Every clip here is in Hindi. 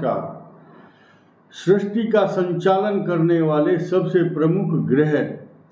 नमस्कार। सृष्टि का संचालन करने वाले सबसे प्रमुख ग्रह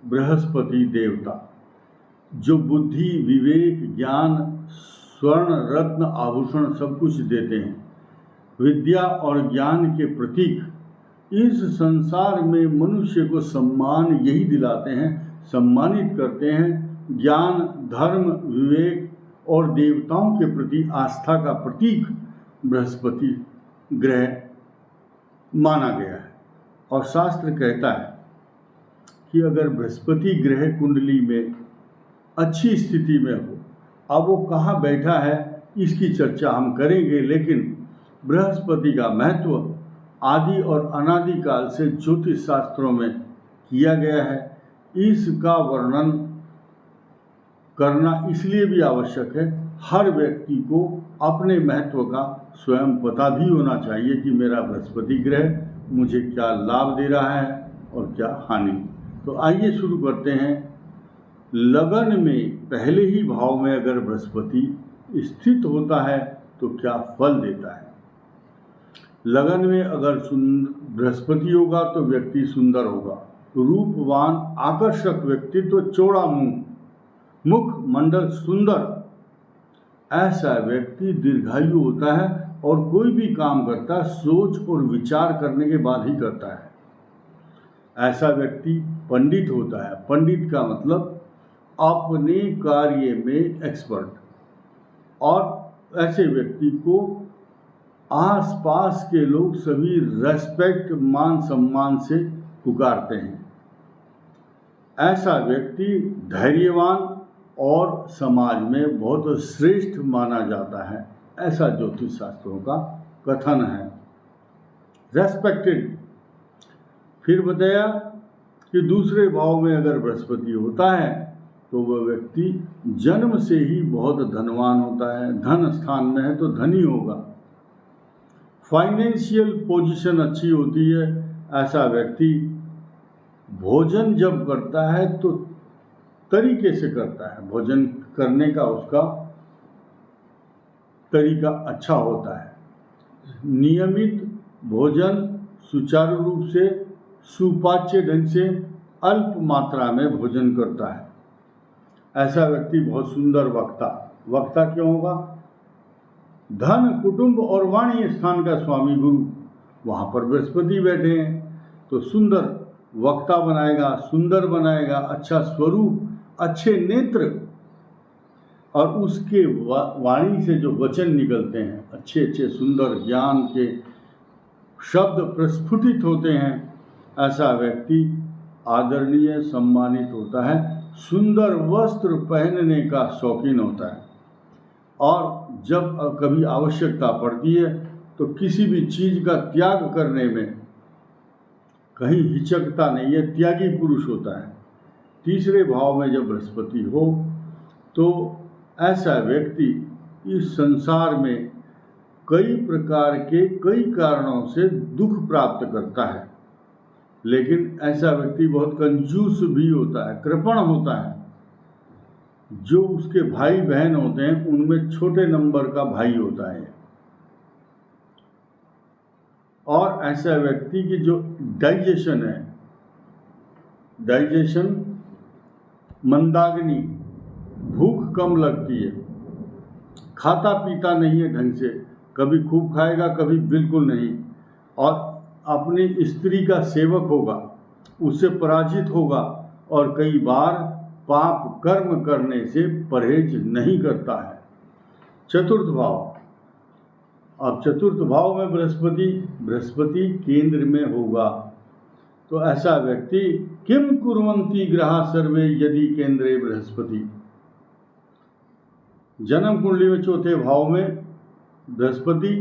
बृहस्पति देवता, जो बुद्धि, विवेक, ज्ञान, स्वर्ण, रत्न, आभूषण सब कुछ देते हैं, विद्या और ज्ञान के प्रतीक, इस संसार में मनुष्य को सम्मान यही दिलाते हैं, सम्मानित करते हैं। ज्ञान, धर्म, विवेक और देवताओं के प्रति आस्था का प्रतीक बृहस्पति ग्रह माना गया है। और शास्त्र कहता है कि अगर बृहस्पति ग्रह कुंडली में अच्छी स्थिति में हो, अब वो कहाँ बैठा है इसकी चर्चा हम करेंगे, लेकिन बृहस्पति का महत्व आदि और अनादि काल से ज्योतिष शास्त्रों में किया गया है। इसका वर्णन करना इसलिए भी आवश्यक है, हर व्यक्ति को अपने महत्व का स्वयं पता भी होना चाहिए कि मेरा बृहस्पति ग्रह मुझे क्या लाभ दे रहा है और क्या हानि। तो आइए शुरू करते हैं। लगन में पहले ही भाव में अगर बृहस्पति स्थित होता है तो क्या फल देता है। लगन में अगर बृहस्पति होगा तो व्यक्ति सुंदर होगा, रूपवान, आकर्षक व्यक्तित्व, चौड़ा मुख मंडल सुंदर, ऐसा व्यक्ति दीर्घायु होता है और कोई भी काम करता है सोच और विचार करने के बाद ही करता है। ऐसा व्यक्ति पंडित होता है। पंडित का मतलब अपने कार्य में एक्सपर्ट, और ऐसे व्यक्ति को आसपास के लोग सभी रेस्पेक्ट, मान सम्मान से पुकारते हैं। ऐसा व्यक्ति धैर्यवान और समाज में बहुत श्रेष्ठ माना जाता है, ऐसा ज्योतिष शास्त्रों का कथन है। रेस्पेक्टेड। फिर बताया कि दूसरे भाव में अगर बृहस्पति होता है तो वह व्यक्ति जन्म से ही बहुत धनवान होता है। धन स्थान में है तो धनी होगा। फाइनेंशियल पोजीशन अच्छी होती है। ऐसा व्यक्ति भोजन जब करता है तो तरीके से करता है, भोजन करने का उसका तरीका अच्छा होता है। नियमित भोजन, सुचारू रूप से, सुपाच्य ढंग से, अल्प मात्रा में भोजन करता है। ऐसा व्यक्ति बहुत सुंदर वक्ता क्यों होगा? धन, कुटुंब और वाणी स्थान का स्वामी गुरु, वहाँ पर बृहस्पति बैठे हैं तो सुंदर वक्ता बनाएगा, सुंदर बनाएगा, अच्छा स्वरूप, अच्छे नेत्र, और उसके वाणी से जो वचन निकलते हैं अच्छे अच्छे सुंदर ज्ञान के शब्द प्रस्फुटित होते हैं। ऐसा व्यक्ति आदरणीय, सम्मानित होता है। सुंदर वस्त्र पहनने का शौकीन होता है, और जब कभी आवश्यकता पड़ती है तो किसी भी चीज़ का त्याग करने में कहीं हिचकता नहीं है, त्यागी पुरुष होता है। तीसरे भाव में जब बृहस्पति हो तो ऐसा व्यक्ति इस संसार में कई प्रकार के, कई कारणों से दुख प्राप्त करता है, लेकिन ऐसा व्यक्ति बहुत कंजूस भी होता है, कृपण होता है। जो उसके भाई बहन होते हैं उनमें छोटे नंबर का भाई होता है। और ऐसा व्यक्ति की जो डाइजेशन है, डाइजेशन मंदाग्नि, भूख कम लगती है, खाता पीता नहीं है ढंग से, कभी खूब खाएगा कभी बिल्कुल नहीं, और अपनी स्त्री का सेवक होगा, उससे पराजित होगा, और कई बार पाप कर्म करने से परहेज नहीं करता है। चतुर्थ भाव। अब चतुर्थ भाव में बृहस्पति केंद्र में होगा तो ऐसा व्यक्ति किम कुर्वन्ति ग्रहा सर्वे यदि केंद्रे बृहस्पति। जन्म कुंडली में चौथे भाव में बृहस्पति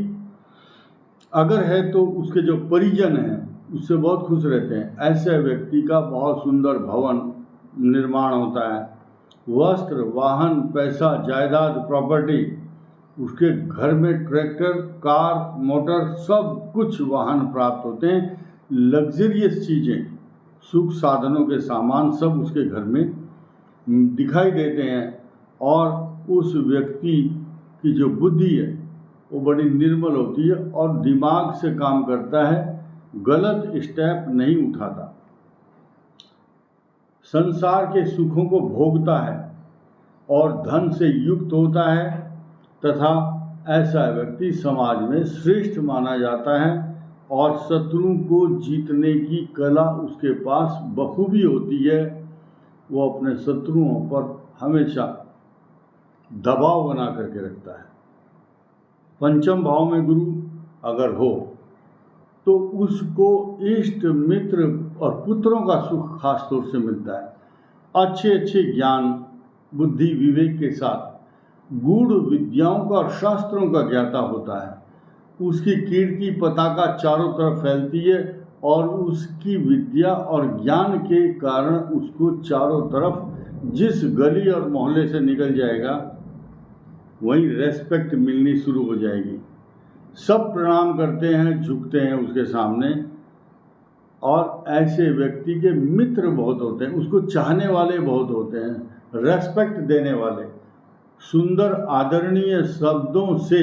अगर है तो उसके जो परिजन हैं उससे बहुत खुश रहते हैं। ऐसे व्यक्ति का बहुत सुंदर भवन निर्माण होता है। वस्त्र, वाहन, पैसा, जायदाद, प्रॉपर्टी, उसके घर में ट्रैक्टर, कार, मोटर, सब कुछ वाहन प्राप्त होते हैं। लग्जरियस चीज़ें, सुख साधनों के सामान सब उसके घर में दिखाई देते हैं। और उस व्यक्ति की जो बुद्धि है वो बड़ी निर्मल होती है और दिमाग से काम करता है, गलत स्टेप नहीं उठाता, संसार के सुखों को भोगता है और धन से युक्त होता है तथा ऐसा व्यक्ति समाज में श्रेष्ठ माना जाता है और शत्रु को जीतने की कला उसके पास बखूबी होती है। वो अपने शत्रुओं पर हमेशा दबाव बना करके रखता है। पंचम भाव में गुरु अगर हो तो उसको इष्ट मित्र और पुत्रों का सुख खास तौर से मिलता है। अच्छे अच्छे ज्ञान बुद्धि विवेक के साथ गूढ़ विद्याओं का और शास्त्रों का ज्ञाता होता है। उसकी कीर्ति पताका चारों तरफ फैलती है और उसकी विद्या और ज्ञान के कारण उसको चारों तरफ जिस गली और मोहल्ले से निकल जाएगा वहीं रेस्पेक्ट मिलनी शुरू हो जाएगी। सब प्रणाम करते हैं, झुकते हैं उसके सामने और ऐसे व्यक्ति के मित्र बहुत होते हैं, उसको चाहने वाले बहुत होते हैं, रेस्पेक्ट देने वाले, सुंदर आदरणीय शब्दों से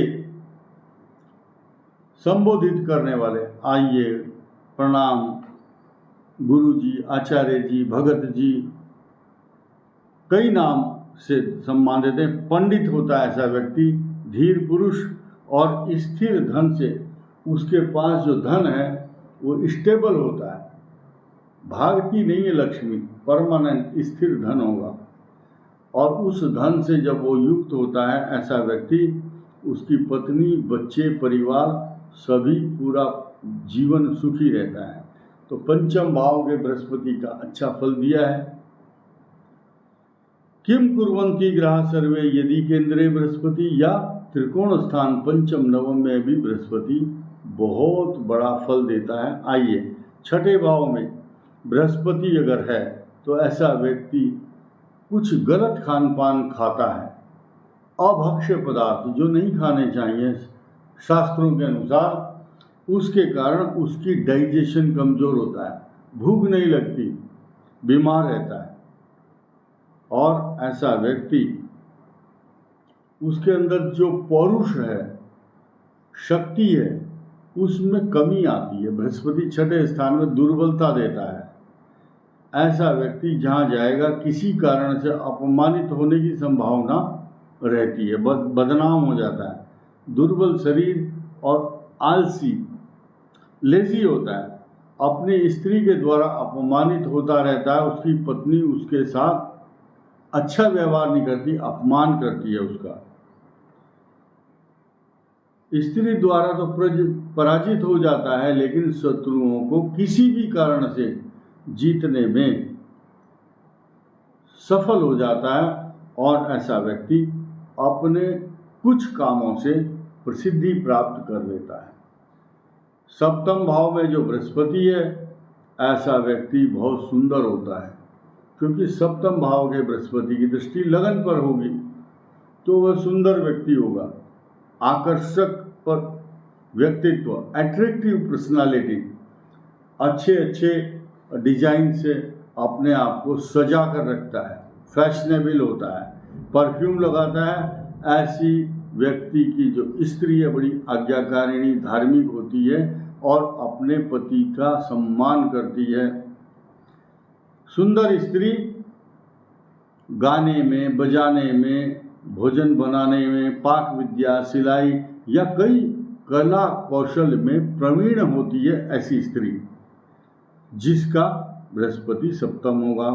संबोधित करने वाले। आइए, प्रणाम गुरु जी, आचार्य जी, भगत जी, कई नाम से सम्मान देते हैं। पंडित होता है ऐसा व्यक्ति, धीर पुरुष और स्थिर धन से उसके पास जो धन है वो स्टेबल होता है, भागती नहीं है लक्ष्मी, परमानेंट स्थिर धन होगा। और उस धन से जब वो युक्त होता है ऐसा व्यक्ति, उसकी पत्नी, बच्चे, परिवार सभी पूरा जीवन सुखी रहता है। तो पंचम भाव के बृहस्पति का अच्छा फल दिया है। किम कुर्वन्ति ग्रह सर्वे यदि केंद्रे बृहस्पति, या त्रिकोण स्थान पंचम नवम में भी बृहस्पति बहुत बड़ा फल देता है। आइए, छठे भाव में बृहस्पति अगर है तो ऐसा व्यक्ति कुछ गलत खान पान खाता है, अभक्ष्य पदार्थ जो नहीं खाने चाहिए शास्त्रों के अनुसार, उसके कारण उसकी डाइजेशन कमज़ोर होता है, भूख नहीं लगती, बीमार रहता है। और ऐसा व्यक्ति, उसके अंदर जो पौरुष है, शक्ति है, उसमें कमी आती है। बृहस्पति छठे स्थान में दुर्बलता देता है। ऐसा व्यक्ति जहाँ जाएगा किसी कारण से अपमानित होने की संभावना रहती है, बदनाम हो जाता है, दुर्बल शरीर और आलसी, लेजी होता है, अपनी स्त्री के द्वारा अपमानित होता रहता है। उसकी पत्नी उसके साथ अच्छा व्यवहार नहीं करती, अपमान करती है उसका। स्त्री द्वारा तो पराजित हो जाता है, लेकिन शत्रुओं को किसी भी कारण से जीतने में सफल हो जाता है और ऐसा व्यक्ति अपने कुछ कामों से प्रसिद्धि प्राप्त कर लेता है। सप्तम भाव में जो बृहस्पति है, ऐसा व्यक्ति बहुत सुंदर होता है, क्योंकि सप्तम भाव के बृहस्पति की दृष्टि लगन पर होगी तो वह सुंदर व्यक्ति होगा, आकर्षक पर व्यक्तित्व, अट्रैक्टिव पर्सनालिटी, अच्छे अच्छे डिजाइन से अपने आप को सजा कर रखता है, फैशनेबल होता है, परफ्यूम लगाता है। ऐसी व्यक्ति की जो स्त्री है बड़ी आज्ञाकारिणी, धार्मिक होती है और अपने पति का सम्मान करती है। सुंदर स्त्री गाने में, बजाने में, भोजन बनाने में, पाक विद्या, सिलाई या कई कला कौशल में प्रवीण होती है ऐसी स्त्री, जिसका बृहस्पति सप्तम होगा।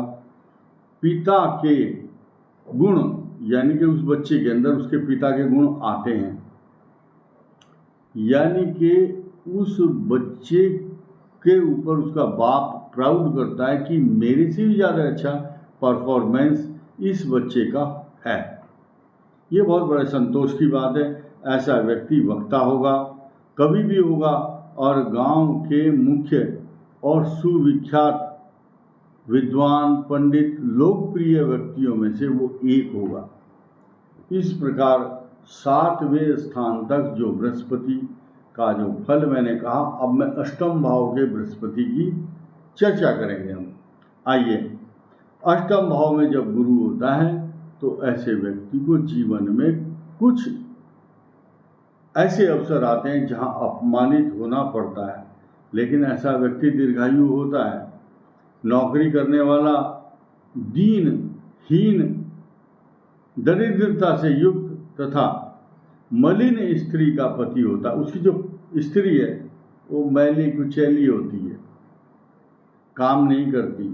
पिता के गुण, यानी कि उस बच्चे के अंदर उसके पिता के गुण आते हैं, यानी कि उस बच्चे के ऊपर उसका बाप प्राउड करता है कि मेरे से भी ज़्यादा अच्छा परफॉर्मेंस इस बच्चे का है। ये बहुत बड़े संतोष की बात है। ऐसा व्यक्ति वक्ता होगा, कवि भी होगा और गांव के मुख्य और सुविख्यात विद्वान, पंडित, लोकप्रिय व्यक्तियों में से वो एक होगा। इस प्रकार 7वें स्थान तक जो बृहस्पति का जो फल मैंने कहा, अब मैं अष्टम भाव के बृहस्पति की चर्चा करेंगे हम। आइए, अष्टम भाव में जब गुरु होता है तो ऐसे व्यक्ति को जीवन में कुछ ऐसे अवसर आते हैं जहां अपमानित होना पड़ता है, लेकिन ऐसा व्यक्ति दीर्घायु होता है। नौकरी करने वाला दीन, हीन, दरिद्रता से युक्त तथा मलिन स्त्री का पति होता है। उसकी जो स्त्री है वो मैली कुचैली होती है, काम नहीं करती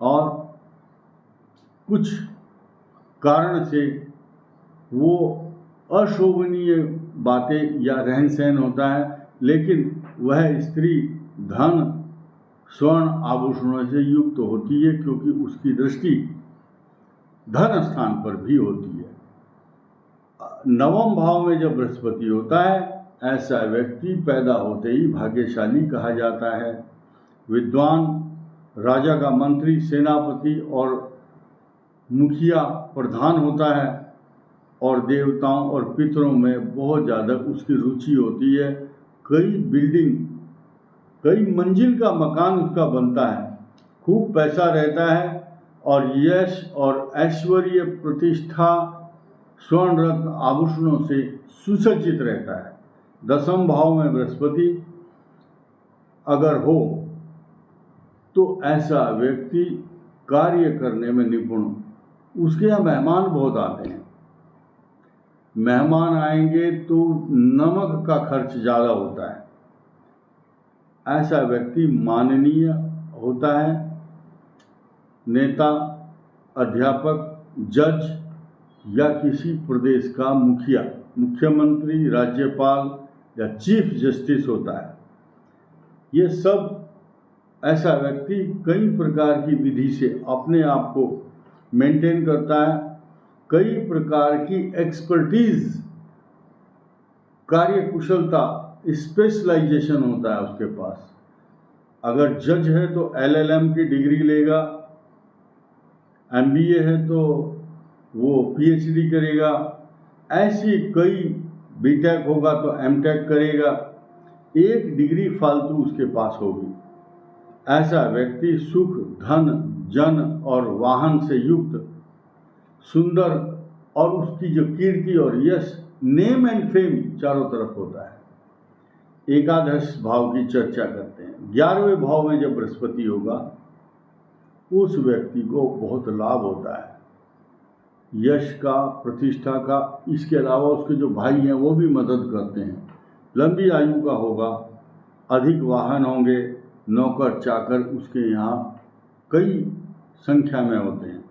और कुछ कारण से वो अशोभनीय बातें या रहन सहन होता है, लेकिन वह स्त्री धन, स्वर्ण आभूषणों से युक्त होती है, क्योंकि उसकी दृष्टि धन स्थान पर भी होती है। नवम भाव में जब बृहस्पति होता है, ऐसा व्यक्ति पैदा होते ही भाग्यशाली कहा जाता है। विद्वान, राजा का मंत्री, सेनापति और मुखिया प्रधान होता है और देवताओं और पितरों में बहुत ज़्यादा उसकी रुचि होती है। कई मंजिल का मकान उसका बनता है, खूब पैसा रहता है और यश और ऐश्वर्य, प्रतिष्ठा, स्वर्ण रत्न आभूषणों से सुसज्जित रहता है। दसम भाव में बृहस्पति अगर हो तो ऐसा व्यक्ति कार्य करने में निपुण, उसके यहाँ मेहमान बहुत आते हैं। मेहमान आएंगे तो नमक का खर्च ज़्यादा होता है। ऐसा व्यक्ति माननीय होता है। नेता, अध्यापक, जज या किसी प्रदेश का मुखिया, मुख्यमंत्री, राज्यपाल या चीफ जस्टिस होता है। ये सब ऐसा व्यक्ति कई प्रकार की विधि से अपने आप को मेंटेन करता है। कई प्रकार की एक्सपर्टीज, कार्यकुशलता, स्पेशलाइजेशन होता है उसके पास। अगर जज है तो LLM की डिग्री लेगा, MBA है तो वो PhD करेगा, ऐसी कई, BTech होगा तो MTech करेगा, एक डिग्री फालतू उसके पास होगी। ऐसा व्यक्ति सुख, धन, जन और वाहन से युक्त, सुंदर और उसकी जो कीर्ति और यश, नेम एंड फेम चारों तरफ होता है। एकादश भाव की चर्चा करते हैं। 11वें भाव में जब बृहस्पति होगा उस व्यक्ति को बहुत लाभ होता है, यश का, प्रतिष्ठा का। इसके अलावा उसके जो भाई हैं वो भी मदद करते हैं। लंबी आयु का होगा, अधिक वाहन होंगे, नौकर चाकर उसके यहाँ कई संख्या में होते हैं।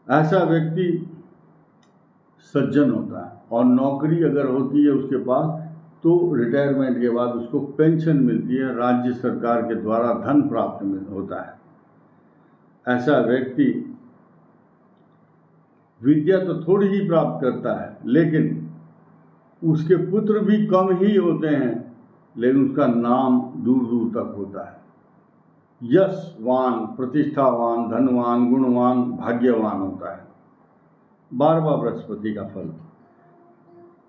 ऐसा व्यक्ति सज्जन होता है और नौकरी अगर होती है उसके पास तो रिटायरमेंट के बाद उसको पेंशन मिलती है, राज्य सरकार के द्वारा धन प्राप्त होता है। ऐसा व्यक्ति विद्या तो थोड़ी ही प्राप्त करता है, लेकिन उसके पुत्र भी कम ही होते हैं, लेकिन उसका नाम दूर दूर तक होता है। यशवान, प्रतिष्ठावान, धनवान, गुणवान, भाग्यवान होता है। 12वां बृहस्पति का फल।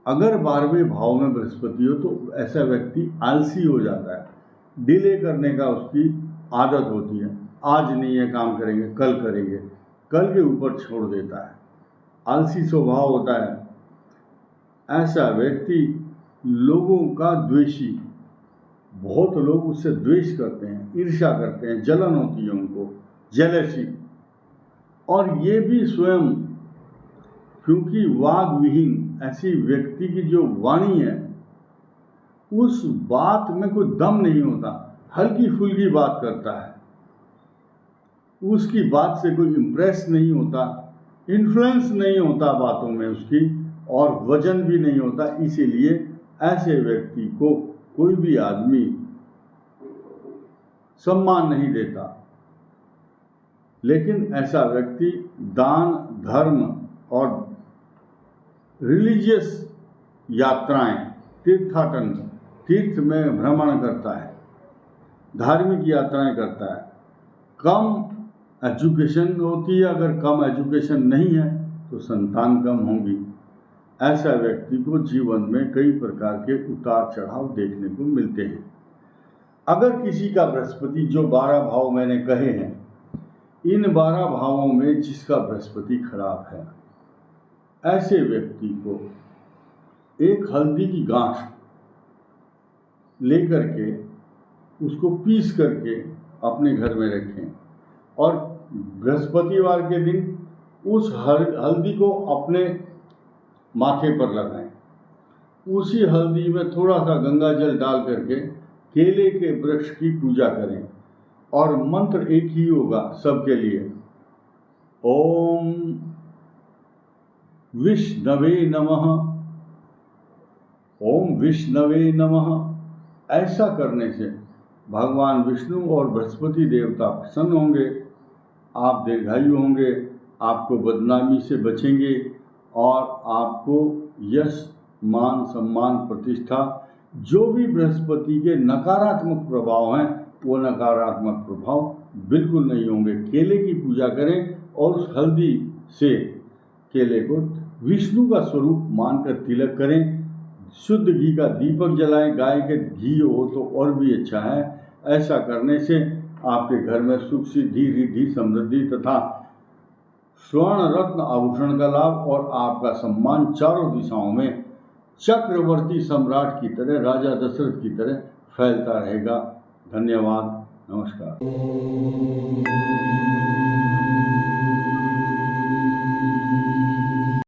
अगर 12वें भाव में बृहस्पति हो तो ऐसा व्यक्ति आलसी हो जाता है, डिले करने का उसकी आदत होती है। आज नहीं है काम करेंगे, कल करेंगे, कल के ऊपर छोड़ देता है, आलसी स्वभाव होता है। ऐसा व्यक्ति लोगों का द्वेषी, बहुत लोग उससे द्वेष करते हैं, ईर्ष्या करते हैं, जलन होती है उनको, जेलसी। और ये भी स्वयं, क्योंकि वाग विहीन, ऐसी व्यक्ति की जो वाणी है उस बात में कोई दम नहीं होता, हल्की फुल्की बात करता है, उसकी बात से कोई इम्प्रेस नहीं होता, इन्फ्लुएंस नहीं होता बातों में उसकी, और वजन भी नहीं होता। इसीलिए ऐसे व्यक्ति को कोई भी आदमी सम्मान नहीं देता। लेकिन ऐसा व्यक्ति दान, धर्म और रिलीजियस यात्राएं, तीर्थाटन, तीर्थ में भ्रमण करता है, धार्मिक यात्राएं करता है। कम एजुकेशन होती है, अगर कम एजुकेशन नहीं है तो संतान कम होंगी। ऐसा व्यक्ति को जीवन में कई प्रकार के उतार चढ़ाव देखने को मिलते हैं। अगर किसी का बृहस्पति, जो 12 भाव मैंने कहे हैं, इन 12 भावों में जिसका बृहस्पति खराब है, ऐसे व्यक्ति को एक हल्दी की गांठ लेकर के उसको पीस करके अपने घर में रखें और बृहस्पतिवार के दिन उस हल्दी को अपने माथे पर लगाएं। उसी हल्दी में थोड़ा सा गंगा जल डाल करके केले के वृक्ष की पूजा करें और मंत्र एक ही होगा सबके लिए, ओम विष्णवे नमः, ओम विष्णवे नमः। ऐसा करने से भगवान विष्णु और बृहस्पति देवता प्रसन्न होंगे, आप दीर्घायु होंगे, आपको बदनामी से बचेंगे और आपको यश मान सम्मान प्रतिष्ठा जो भी बृहस्पति के नकारात्मक प्रभाव हैं वो नकारात्मक प्रभाव बिल्कुल नहीं होंगे। केले की पूजा करें और उस हल्दी से केले को विष्णु का स्वरूप मानकर तिलक करें। शुद्ध घी का दीपक जलाएं, गाय के घी हो तो और भी अच्छा है। ऐसा करने से आपके घर में सुख सिद्धि रिद्धि समृद्धि तथा स्वर्ण रत्न आभूषण का लाभ और आपका सम्मान चारों दिशाओं में चक्रवर्ती सम्राट की तरह, राजा दशरथ की तरह फैलता रहेगा। धन्यवाद, नमस्कार।